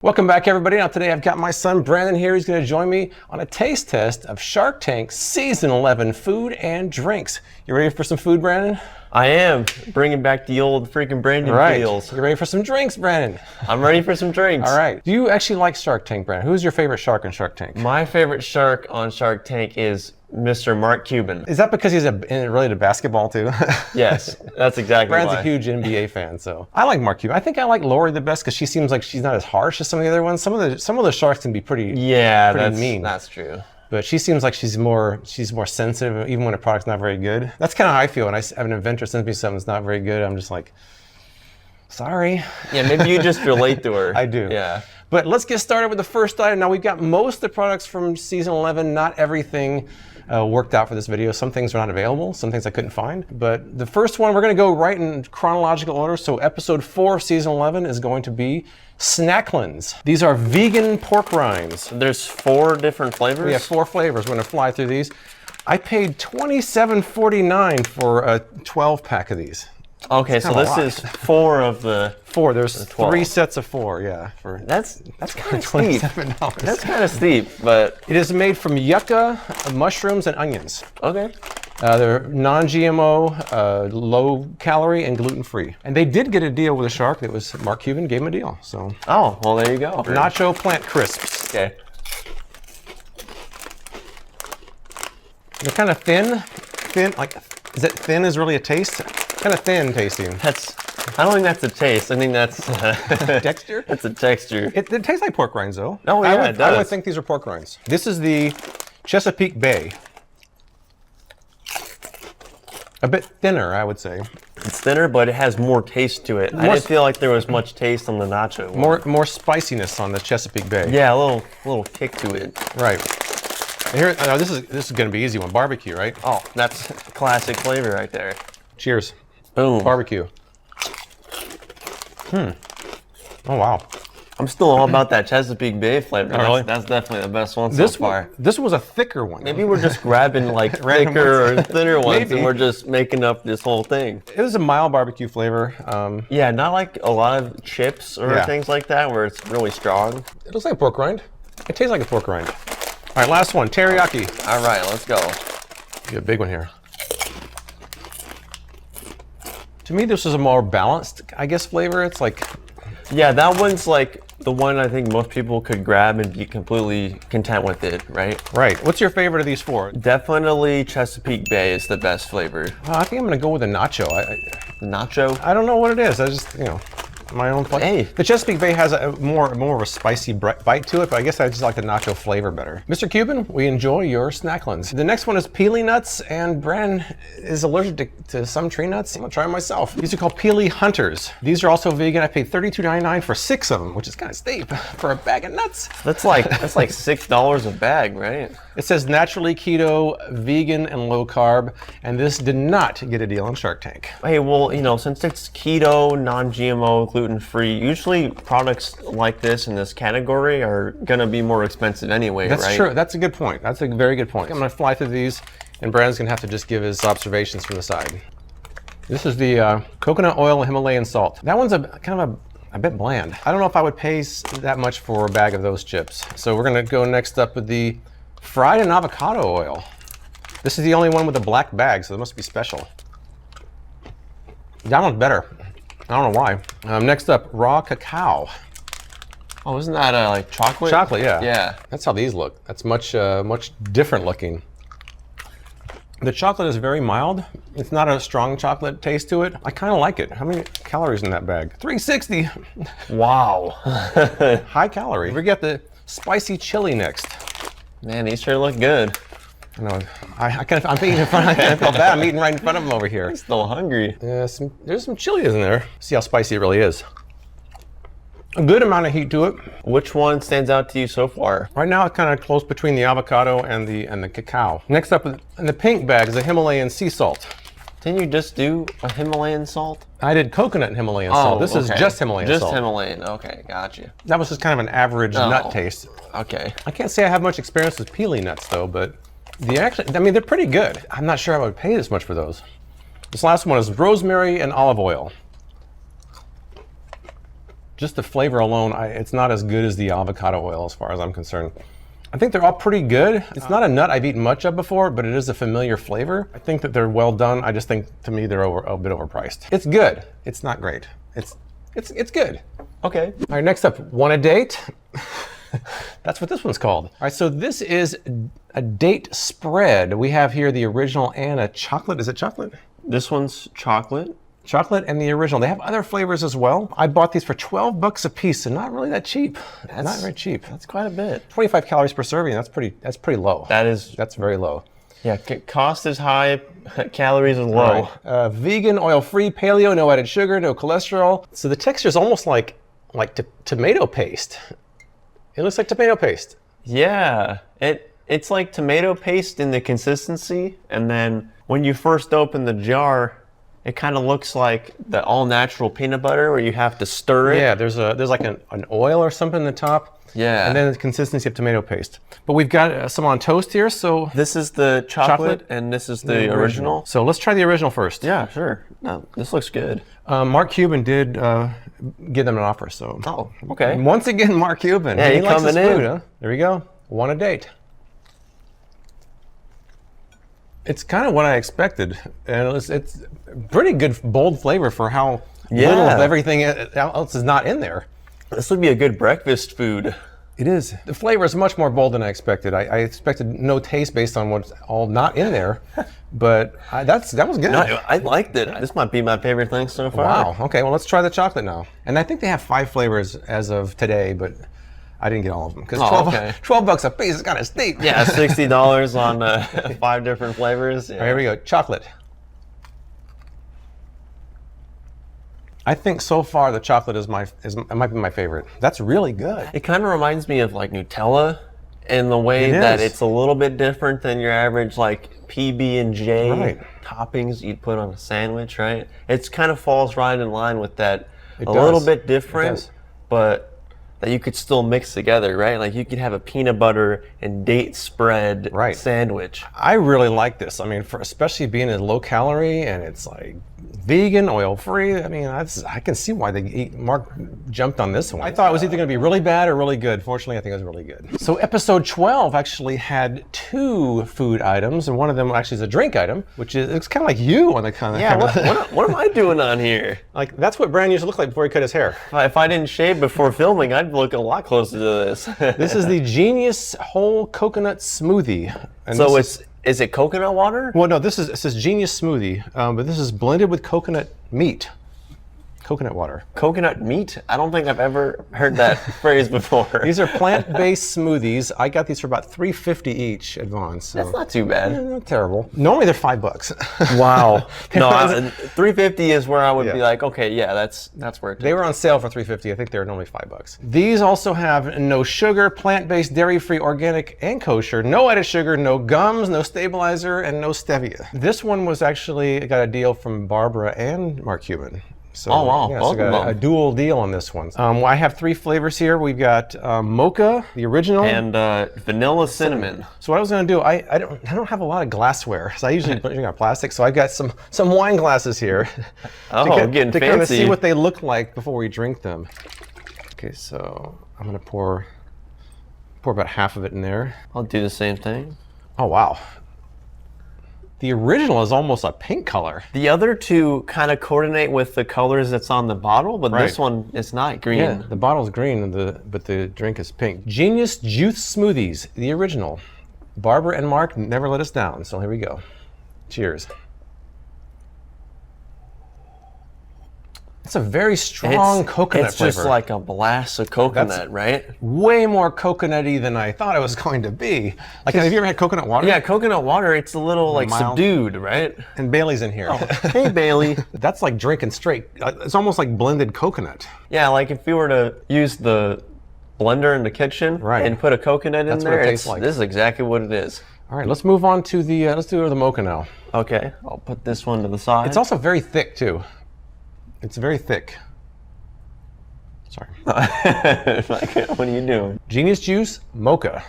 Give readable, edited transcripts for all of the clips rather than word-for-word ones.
Welcome back, everybody. Now today I've got my son Brandon here. He's going to join me on a taste test of Shark Tank Season 11 food and drinks. You ready for some food, Brandon? I am. Bringing back the old freaking Brandon feels. You ready for some drinks, Brandon? I'm ready for some drinks. All right. Do you actually like Shark Tank, Brandon? Who's your favorite shark in Shark Tank? My favorite shark on Shark Tank is Mr. Mark Cuban. Is that because he's related to basketball too? Yes, that's exactly Brandon's why. a huge NBA fan, so I like Mark Cuban. I think I like Lori the best because she seems like she's not as harsh as some of the other ones. Some of the sharks can be pretty mean. That's true. But she seems like she's more sensitive, even when a product's not very good. That's kind of how I feel when I have an inventor sends me something that's not very good. I'm just like, sorry. Yeah, maybe you just relate to her. I do. Yeah. But let's get started with the first item. Now we've got most of the products from season 11, not everything worked out for this video. Some things are not available, some things I couldn't find. But the first one, we're gonna go right in chronological order. So episode 4 of season 11 is going to be Snacklins. These are vegan pork rinds. There's 4 different flavors? We have 4 flavors. We're gonna fly through these. I paid $27.49 for a 12 pack of these. Okay, so this is 4 of the 4. There's 12. 3 sets of 4, yeah. That's kind of steep. $27. That's kind of steep, but It is made from yucca, mushrooms, and onions. okay. They're non-GMO, low calorie, and gluten-free. And they did get a deal with a shark. That was Mark Cuban gave him a deal. So Oh, well, there you go. nacho plant crisps. Okay. They're kind of thin. Like, is it thin is really a taste? Kind of thin tasting. I don't think that's a taste. I think that's Texture? That's a texture. It tastes like pork rinds, though. Oh, yeah, it does. I would think these are pork rinds. This is the Chesapeake Bay. A bit thinner, I would say. It's thinner, but it has more taste to it. I didn't feel like there was much taste on the nacho one. More spiciness on the Chesapeake Bay. Yeah, a little kick to it. Right. And here, now this is going to be an easy one. Barbecue, right? Oh, that's classic flavor right there. Cheers. Boom. Barbecue. Oh, wow. I'm still all about that Chesapeake Bay flavor. really? That's definitely the best one so far. This was a thicker one. Maybe we're just grabbing like thicker or thinner ones and we're just making up this whole thing. It was a mild barbecue flavor. Yeah, not like a lot of chips or things like that where it's really strong. It looks like a pork rind. It tastes like a pork rind. All right, last one, teriyaki. All right, let's go. Get a big one here. To me, this is a more balanced, I guess, flavor. It's like, Yeah, that one's like the one I think most people could grab and be completely content with it, right? right. What's your favorite of these 4? Definitely Chesapeake Bay is the best flavor. I think I'm gonna go with a nacho. Nacho? I don't know what it is. I just, my own flavor. Hey. The Chesapeake Bay has a more of a spicy bite to it, but I guess I just like the nacho flavor better. Mr. Cuban, we enjoy your Snacklins. The next one is Pili nuts, and Brandon is allergic to some tree nuts. I'm gonna try them myself. These are called Pili Hunters. These are also vegan. I paid $32.99 for 6 of them, which is kind of steep for a bag of nuts. That's like $6 a bag, right? It says naturally keto, vegan, and low carb, and this did not get a deal on Shark Tank. Hey, well, since it's keto, non-GMO, gluten-free, usually products like this in this category are gonna be more expensive anyway, right? That's true. That's a good point. That's a very good point. I'm gonna fly through these, and Brandon's gonna have to just give his observations from the side. This is the coconut oil and Himalayan salt. That one's a bit bland. I don't know if I would pay that much for a bag of those chips. So we're gonna go next up with the fried and avocado oil. This is the only one with a black bag, so it must be special. That one's better. I don't know why. Next up, raw cacao. Oh, isn't that like chocolate? Chocolate, yeah. Yeah. That's how these look. That's much different looking. The chocolate is very mild. It's not a strong chocolate taste to it. I kind of like it. How many calories in that bag? 360. Wow. High calorie. We got the spicy chili next. Man, these sure look good. I know. I'm eating in front. I kind of feel bad. I'm eating right in front of them over here. I'm still hungry. Yeah, there's some chili in there. See how spicy it really is. A good amount of heat to it. Which one stands out to you so far? Right now, it's kind of close between the avocado and the cacao. Next up in the pink bag is a Himalayan sea salt. Didn't you just do a Himalayan salt? I did coconut and Himalayan salt. This is just Himalayan salt. Just Himalayan. Okay, gotcha. That was just kind of an average nut taste. Okay. I can't say I have much experience with Pili nuts though, but they're pretty good. I'm not sure I would pay this much for those. This last one is rosemary and olive oil. just the flavor alone, it's not as good as the avocado oil as far as I'm concerned. I think they're all pretty good. It's not a nut I've eaten much of before, but it is a familiar flavor. I think that they're well done. I just think, to me, they're a bit overpriced. It's good. It's not great. It's good. Okay. All right, next up, want a date? That's what this one's called. All right, so this is a date spread. We have here the original and a chocolate. Is it chocolate? This one's chocolate. Chocolate and the original. They have other flavors as well. I bought these for $12 a piece, so not really that cheap. Not very cheap. That's quite a bit. 25 calories per serving. That's pretty low. That's very low. Yeah, cost is high, calories is low. Right. Vegan, oil-free, paleo, no added sugar, no cholesterol. So the texture is almost like tomato paste. It looks like tomato paste. Yeah, it's like tomato paste in the consistency, and then when you first open the jar, it kind of looks like the all-natural peanut butter where you have to stir it. Yeah, there's like an oil or something in the top. Yeah. And then the consistency of tomato paste. But we've got some on toast here, so... This is the chocolate and this is the original. So let's try the original first. Yeah, sure. No, this looks good. Mark Cuban did give them an offer, so... Oh, okay. And once again, Mark Cuban. Yeah, he likes his coming in. food, huh? There we go. Want a date. It's kind of what I expected, and it's pretty good, bold flavor for how little of everything else is not in there. This would be a good breakfast food. It is. The flavor is much more bold than I expected. I expected no taste based on what's all not in there, but that was good. No, I liked it. This might be my favorite thing so far. Wow. Okay, well, let's try the chocolate now. And I think they have 5 flavors as of today, but I didn't get all of them because $12 a piece is kind of steep. Yeah, $60 on 5 different flavors. Yeah. All right, here we go. Chocolate. I think so far the chocolate might be my favorite. That's really good. It kind of reminds me of like Nutella in the way that it's a little bit different than your average like PB&J toppings you'd put on a sandwich, right? It kind of falls right in line with that. Little bit different, but that you could still mix together, right? Like you could have a peanut butter and date spread sandwich. I really like this. I mean, especially being a low calorie and it's like vegan, oil-free. I mean, I can see why Mark jumped on this one. I thought it was either going to be really bad or really good. Fortunately, I think it was really good. So episode 12 actually had 2 food items, and one of them actually is a drink item, which is it's kind of like you on the kind of... Yeah, what am I doing on here? Like, that's what Brand used to look like before he cut his hair. If I didn't shave before filming, I'd look a lot closer to this. This is the Genius Whole Coconut Smoothie. And so is it coconut water? Well, no, it says Genius Smoothie, but this is blended with coconut meat. Coconut water. Coconut meat? I don't think I've ever heard that phrase before. These are plant-based smoothies. I got these for about $3.50 each at Vons. So. That's not too bad. Not terrible. Normally they're $5. Wow. No, $3.50 is where I would be like, okay, yeah, that's worth it. They were on sale for $3.50. I think they were normally $5. These also have no sugar, plant-based, dairy-free, organic, and kosher. No added sugar, no gums, no stabilizer, and no stevia. This one was actually got a deal from Barbara and Mark Cuban. So, oh wow! Yeah, so got a dual deal on this one. I have 3 flavors here. We've got mocha, the original, and vanilla cinnamon. So what I was going to do, I don't have a lot of glassware, so I usually drink on plastic. So I've got some wine glasses here. Getting to fancy. kind of see what they look like before we drink them. Okay, so I'm going to pour about half of it in there. I'll do the same thing. Oh wow. The original is almost a pink color. The other 2 kind of coordinate with the colors that's on the bottle, but this one is not green. Yeah, the bottle's green, but the drink is pink. Genius Juice Smoothies, the original. Barbara and Mark never let us down, so here we go. Cheers. It's a very strong coconut flavor. It's just like a blast of coconut, right? Way more coconutty than I thought it was going to be. Like, have you ever had coconut water? Yeah, coconut water, it's a little like mild, subdued, right? And Bailey's in here. Oh, hey, Bailey. That's like drinking straight. It's almost like blended coconut. Yeah, like if you were to use the blender in the kitchen and put a coconut in there, this is exactly what it is. All right, let's move on to the, let's do the mocha now. Okay, I'll put this one to the side. It's also very thick too. It's very thick. Sorry. What are you doing? Genius Juice Mocha.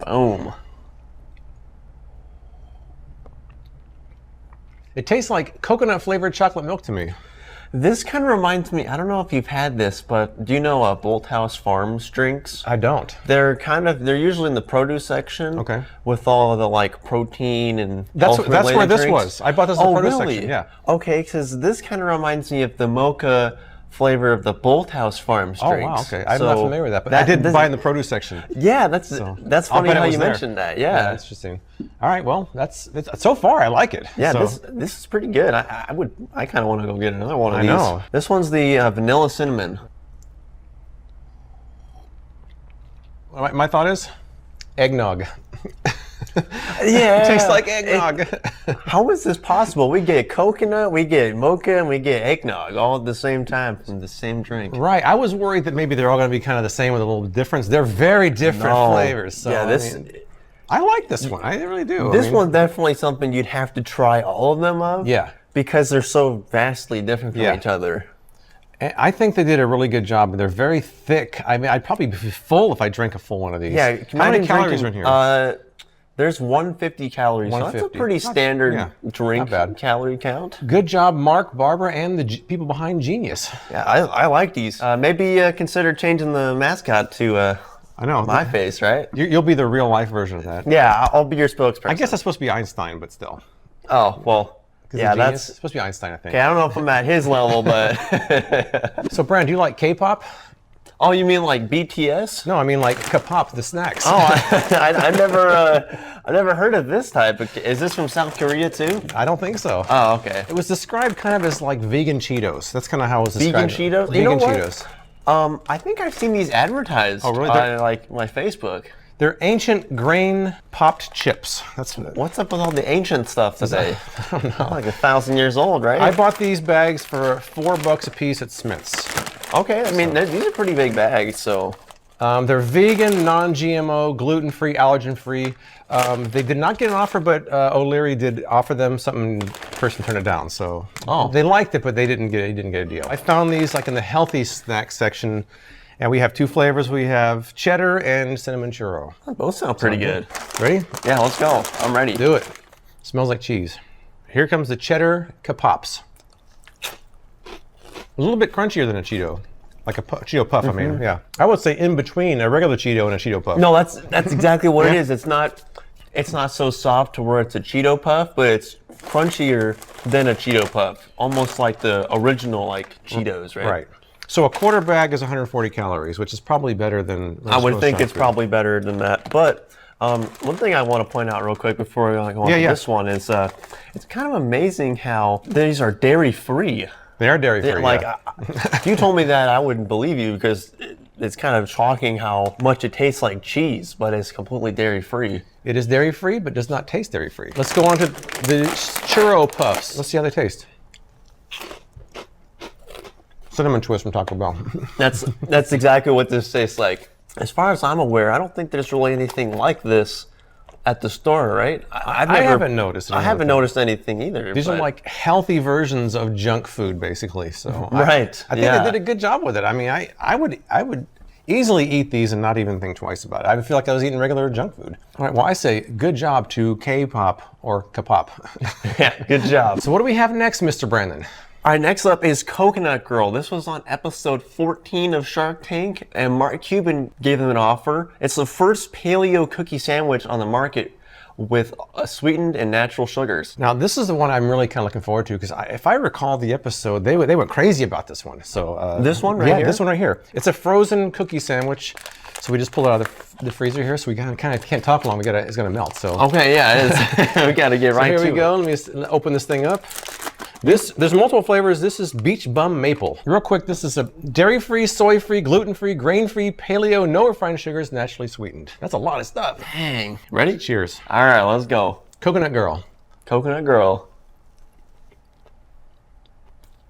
Boom. It tastes like coconut flavored chocolate milk to me. This kind of reminds me, I don't know if you've had this, but do you know Bolthouse Farms drinks? I don't. They're usually in the produce section. Okay. With all of the like protein and That's where this drinks. was. I bought this in the produce section. Yeah. Okay, because this kind of reminds me of the mocha flavor of the Bolthouse Farms drinks. Oh wow, okay. I'm not familiar with that, but I did buy in the produce section. Yeah, that's funny how you mentioned that. Yeah. That's interesting. All right, well, that's so far I like it. Yeah, so. this is pretty good. I kind of want to go get another one of these. I know. This one's the vanilla cinnamon. My thought is eggnog. Yeah. It tastes like eggnog. How is this possible? We get coconut, we get mocha, and we get eggnog all at the same time from the same drink. Right. I was worried that maybe they're all going to be kind of the same with a little difference. They're very different flavors. So, yeah, I like this one. I really do. This one's definitely something you'd have to try all of them of. Yeah. Because they're so vastly different from each other. I think they did a really good job. They're very thick. I mean, I'd probably be full if I drank a full one of these. Yeah. How many calories are in here? There's 150 calories. 150. So that's a pretty standard drink calorie count. Good job, Mark, Barbara, and the people behind Genius. Yeah, I like these. Maybe consider changing the mascot to I know my face, right? You'll be the real life version of that. Yeah, I'll be your spokesperson. I guess that's supposed to be Einstein, but still. Oh, well, yeah, that's supposed to be Einstein, I think. Okay, I don't know if I'm at his level, but... So, Brand, do you like K-pop? Oh, you mean like BTS? No, I mean like K-pop, the snacks. Oh, I never heard of this type. Is this from South Korea too? I don't think so. Oh, okay. It was described kind of as like vegan Cheetos. That's kind of how it was described. Vegan Cheetos? Vegan Cheetos. I think I've seen these advertised really? on like my Facebook. They're ancient grain popped chips. What's up with all the ancient stuff today? I don't know. Like 1,000 years old, right? I bought these bags for $4 a piece at Smith's. Okay, I mean, these are pretty big bags, so. They're vegan, non-GMO, gluten-free, allergen-free. They did not get an offer, but O'Leary did offer them something. Person turned it down, so they liked it, but they didn't get a deal. I found these like in the healthy snack section, and we have two flavors. We have cheddar and cinnamon churro. Both sound pretty good. Ready? Yeah, let's go. I'm ready. Do it. Smells like cheese. Here comes the cheddar K-Pops. A little bit crunchier than a Cheeto, like a Cheeto Puff. I mean, yeah. I would say in between a regular Cheeto and a Cheeto Puff. No, that's exactly what it is. It's not so soft to where it's a Cheeto Puff, but it's crunchier than a Cheeto Puff, almost like the original like Cheetos, right? Right. So a quarter bag is 140 calories, which is probably better than. I would think it's probably better than that, but. One thing I want to point out real quick before we go on to this one is it's kind of amazing how these are dairy-free. They are dairy-free. Like, if you told me that, I wouldn't believe you because it's kind of shocking how much it tastes like cheese, but it's completely dairy-free. It is dairy-free, but does not taste dairy-free. Let's go on to the churro puffs. Let's see how they taste. Cinnamon twist from Taco Bell. That's exactly what this tastes like. As far as I'm aware, I don't think there's really anything like this at the store, right? I haven't noticed. I haven't noticed anything either. These are like healthy versions of junk food, basically. So right. I think they did a good job with it. I mean, I would easily eat these and not even think twice about it. I feel like I was eating regular junk food. All right. Well, I say good job to K-pop or K-pop. Yeah. Good job. So what do we have next, Mr. Brandon? All right, next up is Coconut Girl. This was on episode 14 of Shark Tank, and Mark Cuban gave them an offer. It's the first paleo cookie sandwich on the market with sweetened and natural sugars. Now, this is the one I'm really kind of looking forward to because if I recall the episode, they went crazy about this one. So this one right here? Yeah, this one right here. It's a frozen cookie sandwich. So we just pull it out of the freezer here. So we kind of can't talk long. It's gonna melt. So okay, yeah, it is. We gotta get right to it. Here we go. Let me just open this thing up. There's multiple flavors. This is Beach Bum Maple. Real quick, this is a dairy-free, soy-free, gluten-free, grain-free, paleo, no refined sugars, naturally sweetened. That's a lot of stuff. Dang. Ready? Cheers. All right, let's go. Coconut Girl. Coconut Girl.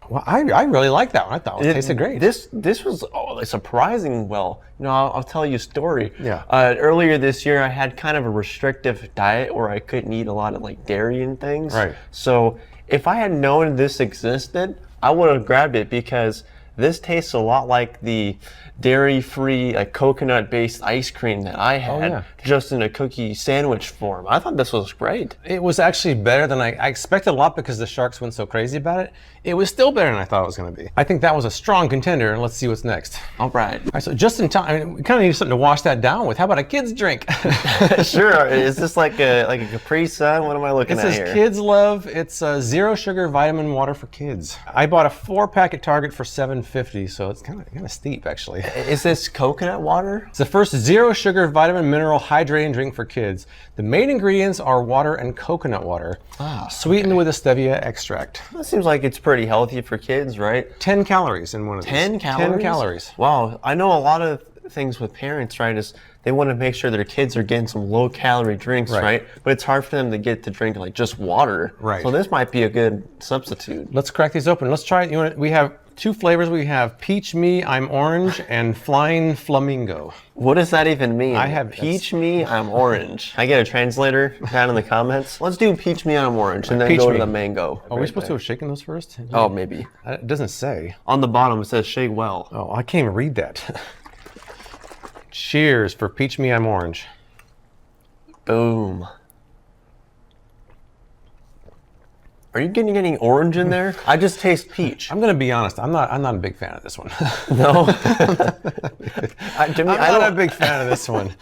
Well, I really like that one. I thought it tasted great. This was surprising well. You know, I'll tell you a story. Yeah. Earlier this year, I had kind of a restrictive diet where I couldn't eat a lot of like dairy and things. Right. So if I had known this existed, I would have grabbed it because this tastes a lot like the dairy-free, like coconut-based ice cream that I had, just in a cookie sandwich form. I thought this was great. It was actually better than I expected a lot because the sharks went so crazy about it. It was still better than I thought it was going to be. I think that was a strong contender, and let's see what's next. All right. All right, so just in time, I mean, we kind of need something to wash that down with. How about a kid's drink? Sure. Is this like a Capri Sun? What am I looking at here? This is KidsLuv. It's zero sugar vitamin water for kids. I bought a 4-pack at Target for $7.50, so it's kind of steep actually. Is this coconut water? It's the first zero sugar vitamin mineral hydrating drink for kids. The main ingredients are water and coconut water, sweetened with a stevia extract. That seems like it's pretty healthy for kids, right? 10 calories in one of these. 10 calories? 10 calories. Wow. I know a lot of things with parents, right, is they want to make sure their kids are getting some low-calorie drinks, right? But it's hard for them to get to drink like just water. Right. So this might be a good substitute. Let's crack these open. Let's try it. We have 2 flavors. We have Peach Me, I'm Orange, and Flying Flamingo. What does that even mean? I have Peach Me, I'm Orange. I get a translator down in the comments. Let's do Peach Me, I'm Orange, and then Peach go Me. to the mango. Are we supposed to have shaken those first? Oh, maybe. It doesn't say. On the bottom it says shake well. Oh, I can't even read that. Cheers for Peach Me, I'm Orange. Boom. Are you getting any orange in there? I just taste peach. I'm gonna be honest. I'm not a big fan of this one. No. I'm not a big fan of this one.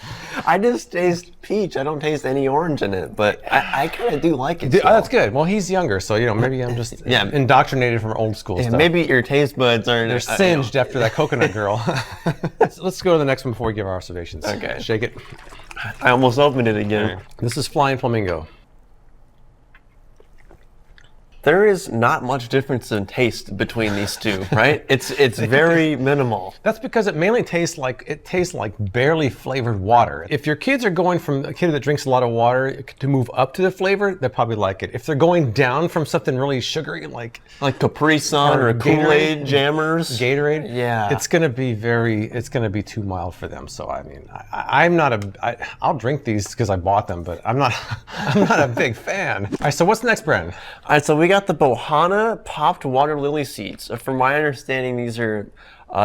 I just taste peach. I don't taste any orange in it, but I kind of do like it. That's good. Well, he's younger, so maybe I'm just indoctrinated from old school stuff. Maybe your taste buds aren't. They're singed after that coconut girl. Let's go to the next one before we give our observations. Okay. Shake it. I almost opened it again. This is Flying Flamingo. There is not much difference in taste between these two, right? It's very minimal. That's because it mainly tastes like barely flavored water. If your kids are going from a kid that drinks a lot of water to move up to the flavor, they probably like it. If they're going down from something really sugary like Capri Sun or Kool-Aid Jammers, Gatorade, it's gonna be too mild for them. So I mean, I'll drink these because I bought them, but I'm not a big fan. All right, so what's the next brand? All right, so we got the Bohana popped water lily seeds. From my understanding, these are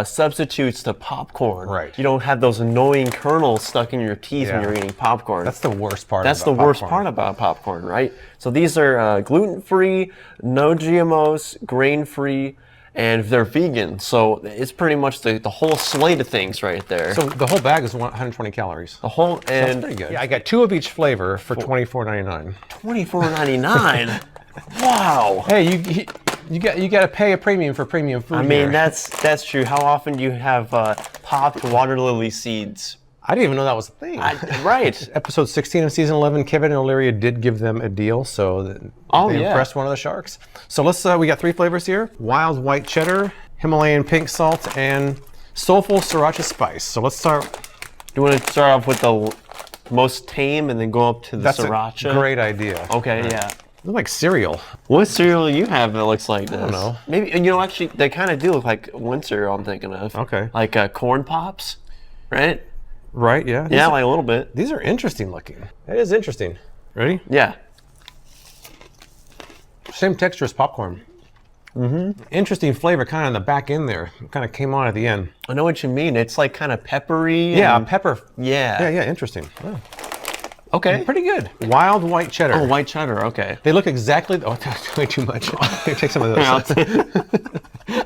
substitutes to popcorn. Right. You don't have those annoying kernels stuck in your teeth when you're eating popcorn. That's the worst part. That's the worst part about popcorn, right? So these are gluten-free, no GMOs, grain-free, and they're vegan. So it's pretty much the whole slate of things right there. So the whole bag is 120 calories. The whole, and that's pretty good. Yeah, I got 2 of each flavor for $24.99. $24.99. Wow. Hey, you got to pay a premium for premium food. I mean, that's true. How often do you have popped water lily seeds? I didn't even know that was a thing. Right. Episode 16 of season 11, Kevin and Illyria did give them a deal, so they impressed one of the sharks. So we got 3 flavors here: wild white cheddar, Himalayan pink salt, and soulful sriracha spice. So let's start. Do you want to start off with the most tame and then go up to the sriracha? That's a great idea. Okay, yeah. They look like cereal. What cereal do you have that looks like this? I don't know. Maybe, actually, they kind of do look like one cereal I'm thinking of. Okay. Like Corn Pops, right? Right, yeah. Yeah, like a little bit. These are interesting looking. That is interesting. Ready? Yeah. Same texture as popcorn. Mm-hmm. Interesting flavor kind of on the back end there. It kind of came on at the end. I know what you mean. It's like kind of peppery. Yeah, pepper. Yeah. Yeah, interesting. Oh. Okay. Pretty good. Wild white cheddar. Oh, white cheddar, okay. They look exactly, that's way too much. Take some of those.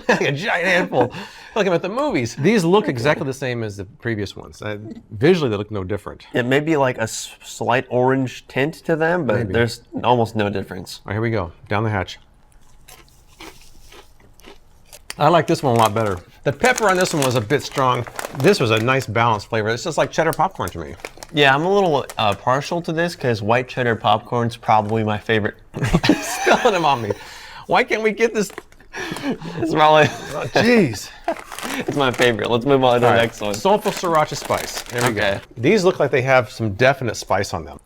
Like a giant handful. Like I'm at the movies. These look exactly the same as the previous ones. Visually, they look no different. It may be like a slight orange tint to them, but there's almost no difference. All right, here we go. Down the hatch. I like this one a lot better. The pepper on this one was a bit strong. This was a nice balanced flavor. It's just like cheddar popcorn to me. Yeah, I'm a little partial to this because white cheddar popcorn's probably my favorite. Spilling them on me. Why can't we get this? It's probably. Oh, jeez. It's my favorite. Let's move on to the next one. Soulful sriracha spice. There we go. These look like they have some definite spice on them.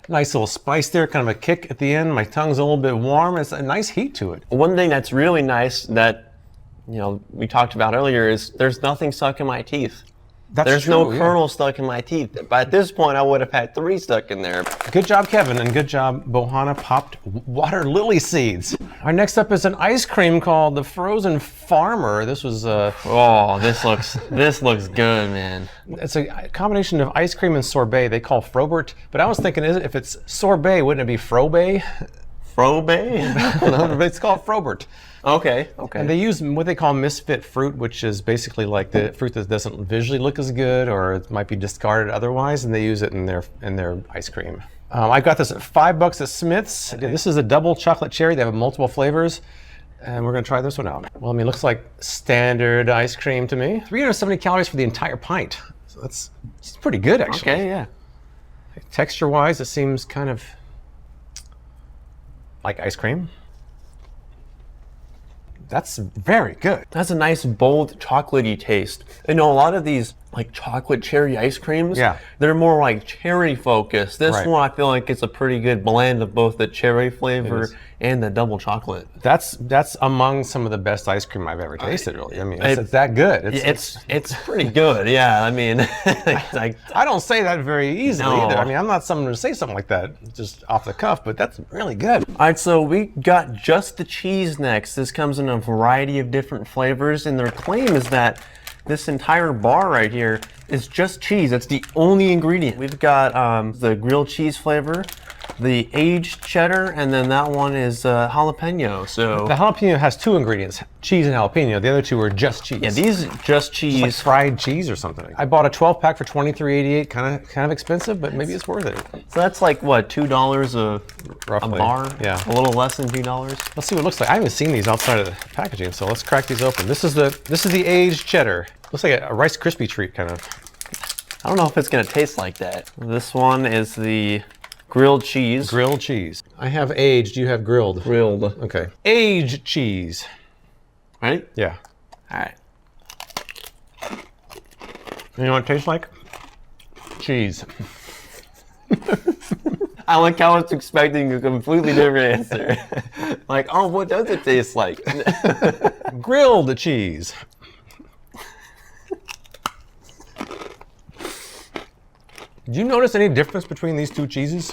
Nice little spice there, kind of a kick at the end. My tongue's a little bit warm. It's a nice heat to it. One thing that's really nice that we talked about earlier is there's nothing stuck in my teeth. There's no kernel stuck in my teeth. But at this point, I would have had 3 stuck in there. Good job, Kevin, and good job, Bohana popped water lily seeds. Our next up is an ice cream called the Frozen Farmer. This was oh, this looks good, man. It's a combination of ice cream and sorbet. They call Frobert, but I was thinking, if it's sorbet, wouldn't it be Frobet? Frobet? It's called Frobert. Okay. And they use what they call misfit fruit, which is basically like the fruit that doesn't visually look as good, or it might be discarded otherwise, and they use it in their ice cream. I got this at $5 at Smith's. This is a double chocolate cherry. They have multiple flavors, and we're gonna try this one out. Well, I mean, it looks like standard ice cream to me. 370 calories for the entire pint. So it's pretty good, actually. Okay, yeah. Texture-wise, it seems kind of like ice cream. That's very good. That's a nice, bold, chocolatey taste. You know, a lot of these like chocolate cherry ice creams, they're more like cherry focused. This one, I feel like it's a pretty good blend of both the cherry flavor and the double chocolate. That's among some of the best ice cream I've ever tasted, really. I mean, it's that good. It's pretty good, yeah. I mean, I don't say that very easily either. I mean, I'm not someone to say something like that just off the cuff, but that's really good. All right, so we got just the cheese next. This comes in a variety of different flavors, and their claim is that this entire bar right here is just cheese. That's the only ingredient. We've got the grilled cheese flavor, the aged cheddar, and then that one is jalapeno. So the jalapeno has 2 ingredients, cheese and jalapeno. The other 2 are just cheese. Yeah, these just cheese. It's like fried cheese or something. I bought a 12-pack for $23.88. Kind of expensive, but maybe it's worth it. So that's like what, $2 roughly. A bar? Yeah, a little less than $2. Let's see what it looks like. I haven't seen these outside of the packaging, so let's crack these open. This is the aged cheddar. Looks like a Rice Krispie treat, kind of. I don't know if it's gonna taste like that. This one is the grilled cheese. Grilled cheese. I have aged, you have grilled. Grilled. Okay. Aged cheese. Right? Yeah. All right. You know what it tastes like? Cheese. I like how I was expecting a completely different answer. Like, oh, what does it taste like? Grilled cheese. Do you notice any difference between these 2 cheeses?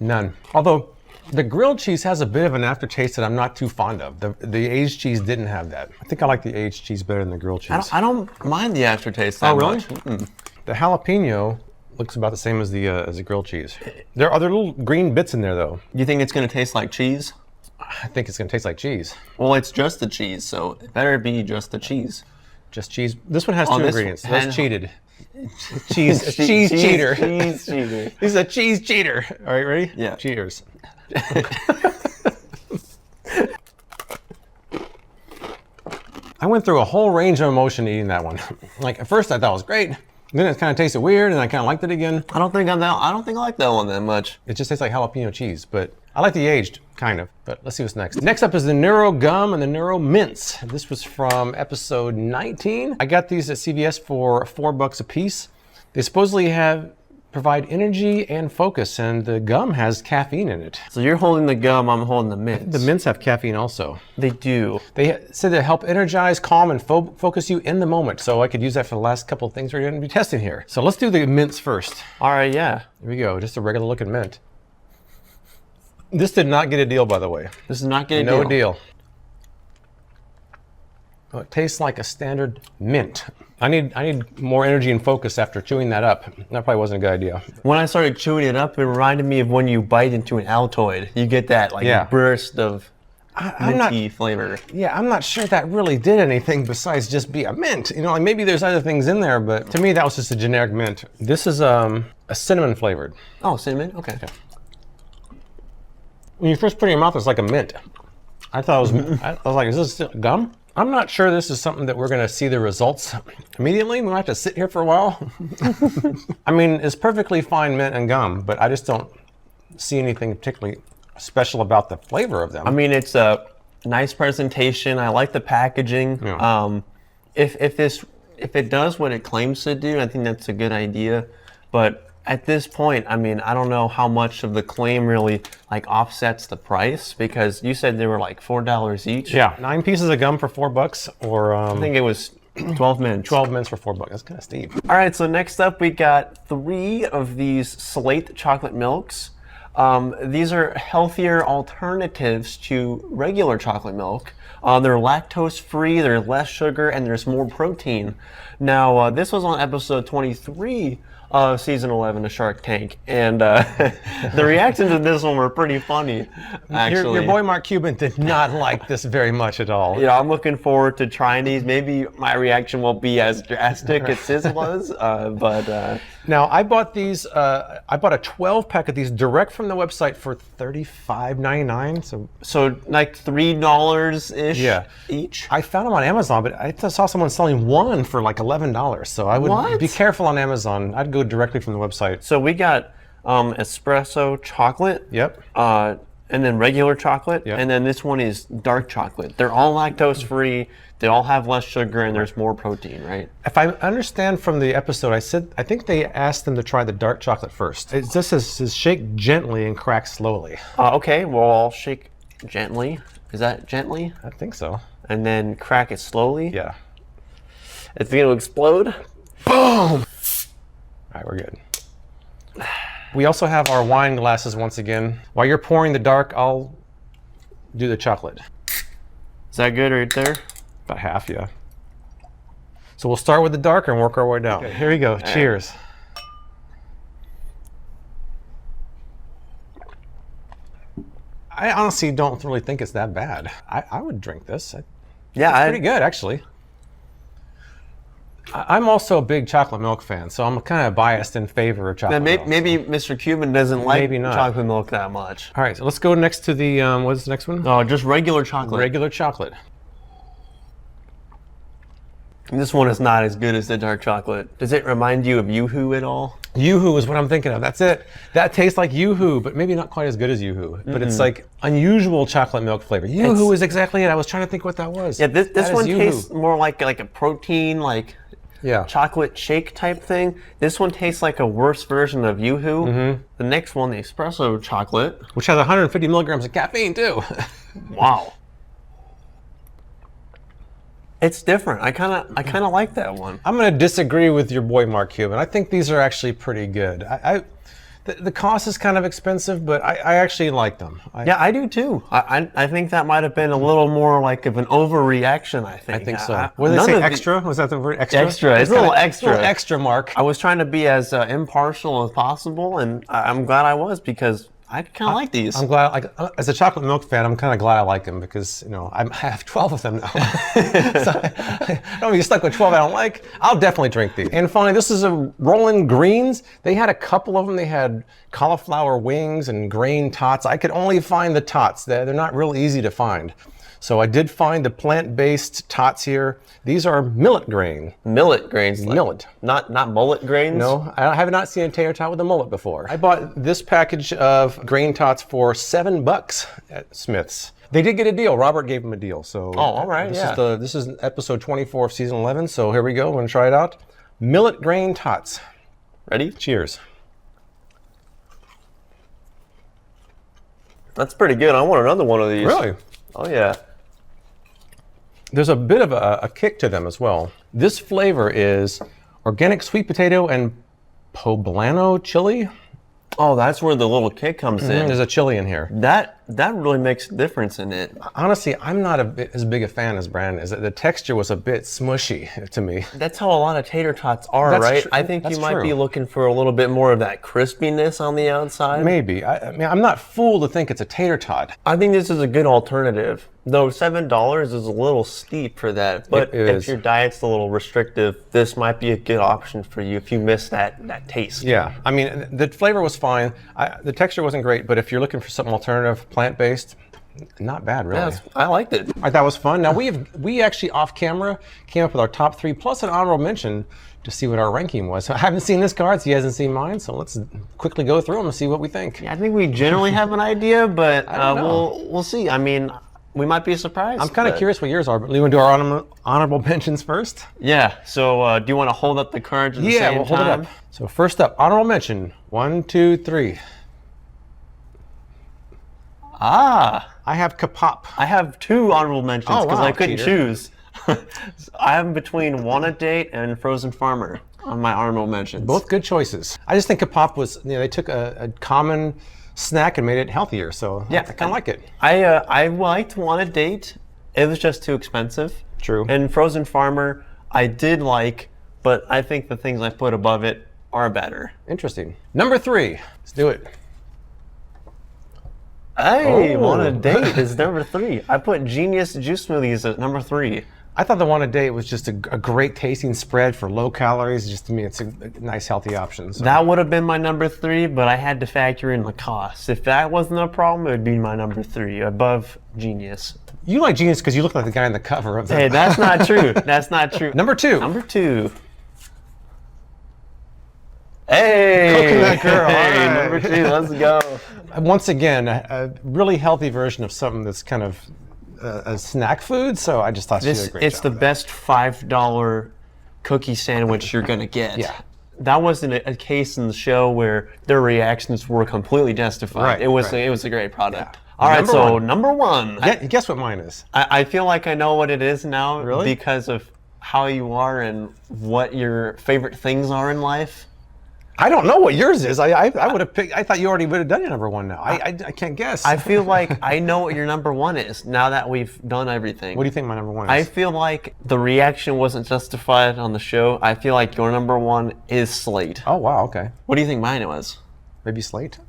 None. Although the grilled cheese has a bit of an aftertaste that I'm not too fond of. The aged cheese didn't have that. I think I like the aged cheese better than the grilled cheese. I don't mind the aftertaste that much. Mm-mm. The jalapeno looks about the same as the grilled cheese. There are other little green bits in there, though. You think it's going to taste like cheese? I think it's going to taste like cheese. Well, it's just the cheese, so it better be just the cheese. Just cheese. This one has 2 ingredients. That's cheated. Cheese cheater. Cheese cheater. This is a cheese cheater. All right, ready? Yeah. Cheers. I went through a whole range of emotion eating that one. Like at first I thought it was great. Then it kind of tasted weird, and I kind of liked it again. I don't think I like that one that much. It just tastes like jalapeno cheese, but I like the aged, kind of. But let's see what's next. Next up is the Neuro Gum and the Neuro Mints. This was from episode 19. I got these at CVS for $4 a piece. They supposedly provide energy and focus, and the gum has caffeine in it. So you're holding the gum, I'm holding the mints. The mints have caffeine also. They do. They said they help energize, calm, and focus you in the moment. So I could use that for the last couple of things we're going to be testing here. So let's do the mints first. All right, yeah. Here we go, just a regular looking mint. This did not get a deal, by the way. This is not getting a deal. No deal. Oh, it tastes like a standard mint. I need more energy and focus after chewing that up. That probably wasn't a good idea. When I started chewing it up, it reminded me of when you bite into an Altoid. You get that burst of minty flavor. Yeah, I'm not sure that really did anything besides just be a mint. You know, like maybe there's other things in there, but to me that was just a generic mint. This is a cinnamon flavored. Oh, cinnamon? Okay. When you first put it in your mouth, it's like a mint. I thought it was, I was like, is this gum? I'm not sure this is something that we're going to see the results immediately. We might have to sit here for a while. I mean, it's perfectly fine mint and gum, but I just don't see anything particularly special about the flavor of them. I mean, it's a nice presentation. I like the packaging. Yeah. If it does what it claims to do, I think that's a good idea. But at this point, I mean, I don't know how much of the claim really like offsets the price, because you said they were like $4 each. Yeah, 9 pieces of gum for $4, or I think it was 12 mints. 12 mints for $4. That's kind of steep. All right, so next up we got 3 of these Slate chocolate milks. These are healthier alternatives to regular chocolate milk. They're lactose free, there's less sugar, and there's more protein. Now, this was on episode 23 of season 11 of Shark Tank, and the reactions to this one were pretty funny, actually. Your boy Mark Cuban did not like this very much at all. Yeah, I'm looking forward to trying these. Maybe my reaction won't be as drastic as his was, but... Now, I bought these, I bought a 12-pack of these direct from the website for $35.99. So like $3-ish each? I found them on Amazon, but I saw someone selling one for like $11. So I would be careful on Amazon. I'd go directly from the website. So we got espresso chocolate. Yep. And then regular chocolate. Yep. And then this one is dark chocolate. They're all lactose free. They all have less sugar and there's more protein, right? If I understand from the episode, I think they asked them to try the dark chocolate first. It just says shake gently and crack slowly. Okay, well, I'll shake gently. Is that gently? I think so. And then crack it slowly? Yeah. It's going to explode? Boom! All right, we're good. We also have our wine glasses once again. While you're pouring the dark, I'll do the chocolate. Is that good right there? About half, yeah. So we'll start with the darker and work our way down. Okay, here we go. Cheers. I honestly don't really think it's that bad. I would drink this. Yeah, it's pretty good, actually. I'm also a big chocolate milk fan, so I'm kind of biased in favor of chocolate milk. Maybe Mr. Cuban doesn't like chocolate milk that much. All right, so let's go next to the, what's the next one? Oh, just regular chocolate. Regular chocolate. This one is not as good as the dark chocolate. Does it remind you of Yoo-Hoo at all? Yoo-Hoo is what I'm thinking of. That's it. That tastes like Yoo-Hoo, but maybe not quite as good as Yoo-Hoo. But it's like unusual chocolate milk flavor. Yoo-Hoo is exactly it. I was trying to think what that was. Yeah, this one tastes more like a protein, chocolate shake type thing. This one tastes like a worse version of Yoo-Hoo. The next one, the espresso chocolate, which has 150 milligrams of caffeine too. Wow. It's different. I kind of like that one. I'm going to disagree with your boy Mark Cuban. I think these are actually pretty good. The cost is kind of expensive, but I actually like them. Yeah, I do too. I think that might have been a little more like of an overreaction, I think. I think so. What did they say, extra? Was that the word, extra? Extra. It's a little extra. A little extra, Mark. I was trying to be as impartial as possible, and I'm glad I was, because I kind of like these. I'm glad, as a chocolate milk fan, I'm kind of glad I like them because, I have 12 of them now. So I don't be stuck with 12 I don't like. I'll definitely drink these. And finally, this is a Rollin Greens. They had a couple of them. They had cauliflower wings and grain tots. I could only find the tots. They're not real easy to find. So I did find the plant-based tots here. These are millet grain. Millet grains? Millet. Not mullet grains? No, I have not seen a tater tot with a mullet before. I bought this package of grain tots for $7 at Smith's. They did get a deal. Robert gave them a deal. So all right, this is episode 24 of season 11. So here we go. We're going to try it out. Millet grain tots. Ready? Cheers. That's pretty good. I want another one of these. Really? Oh, yeah. There's a bit of a kick to them as well. This flavor is organic sweet potato and poblano chili. Oh, that's where the little kick comes in. There's a chili in here. That really makes a difference in it. Honestly, I'm not as big a fan as Brandon is. The texture was a bit smushy to me. That's how a lot of tater tots are, right? I think you might be looking for a little bit more of that crispiness on the outside. Maybe. I mean, I'm not fooled to think it's a tater tot. I think this is a good alternative. Though $7 is a little steep for that, but if your diet's a little restrictive, this might be a good option for you if you miss that taste. Yeah, I mean, the flavor was fine. The texture wasn't great, but if you're looking for something alternative, plant-based, not bad, really. Yeah, I liked it. All right, that was fun. Now, we actually, off camera, came up with our top 3, plus an honorable mention to see what our ranking was. I haven't seen this card, so he hasn't seen mine, so let's quickly go through them and see what we think. Yeah, I think we generally have an idea, but we'll see. I mean, we might be surprised. I'm kind of curious what yours are, but we want to do our honorable mentions first? Yeah, so do you want to hold up the cards at the same time? Yeah, we'll hold it up. So first up, honorable mention, 1, 2, 3. Ah. I have Kapop. I have 2 honorable mentions because I couldn't choose. I'm between Want a Date and Frozen Farmer on my honorable mentions. Both good choices. I just think Kapop was, they took a common snack and made it healthier. So yeah, I kind of like it. I liked Want a Date. It was just too expensive. True. And Frozen Farmer, I did like, but I think the things I put above it are better. Interesting. Number 3. Let's do it. Hey, Want a Date is number 3. I put Genius Juice Smoothies at number 3. I thought the Want a Date was just a great tasting spread for low calories. Just to me, it's a nice, healthy option. So. That would have been my number 3, but I had to factor in the cost. If that wasn't a problem, it would be my number 3, above Genius. You like Genius because you look like the guy on the cover of the... Hey, that's not true. That's not true. Number 2. Number 2. Hey! Coconut Girl. Hey, Right. number 2, let's go. Once again, a really healthy version of something that's kind of a snack food, so I just thought she did a great job. It's the best $5 cookie sandwich you're going to get. Yeah. That wasn't a case in the show where their reactions were completely justified. Right, it was a great product. All right, so number 1. Guess what mine is? I feel like I know what it is now. Really? Because of how you are and what your favorite things are in life. I don't know what yours is. I would have picked. I thought you already would have done your number 1 now. I can't guess. I feel like I know what your number 1 is now that we've done everything. What do you think my number 1 is? I feel like the reaction wasn't justified on the show. I feel like your number 1 is Slate. Oh wow, okay. What do you think mine was? Maybe Slate.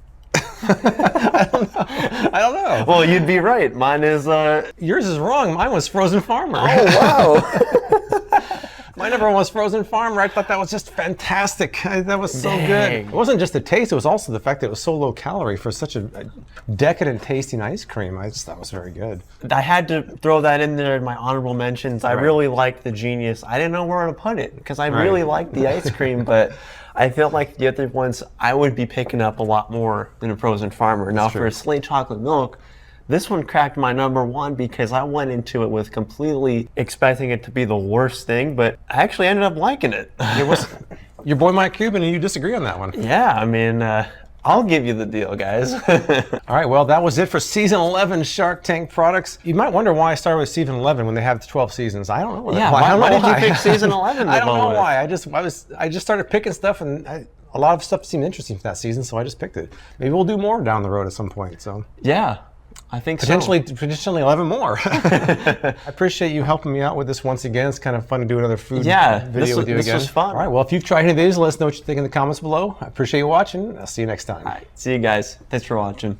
I don't know. Well, you'd be right. Mine is. Yours is wrong. Mine was Frozen Farmer. Oh wow. My number 1 was Frozen Farmer. I thought that was just fantastic. That was so Dang. good. It wasn't just the taste, it was also the fact that it was so low calorie for such a decadent tasting ice cream. I just thought it was very good. I had to throw that in there in my honorable mentions. I Right. really liked the Genius. I didn't know where to put it because I really liked the ice cream, but I felt like the other ones I would be picking up a lot more than a Frozen Farmer. Now for a Slate Chocolate Milk, this one cracked my number 1 because I went into it with completely expecting it to be the worst thing, but I actually ended up liking it. It was your boy Mike Cuban, and you disagree on that one. Yeah, I mean, I'll give you the deal, guys. All right, well, that was it for season 11 Shark Tank products. You might wonder why I started with season 11 when they have 12 seasons. I don't know. Yeah, why did you pick season 11? I don't know why. I just started picking stuff, and a lot of stuff seemed interesting for that season, so I just picked it. Maybe we'll do more down the road at some point. So yeah. I think potentially 11 more. I appreciate you helping me out with this once again. It's kind of fun to do another food video with you again. This was fun. All right, well, if you've tried any of these, let us know what you think in the comments below. I appreciate you watching. I'll see you next time. All right, see you guys. Thanks for watching.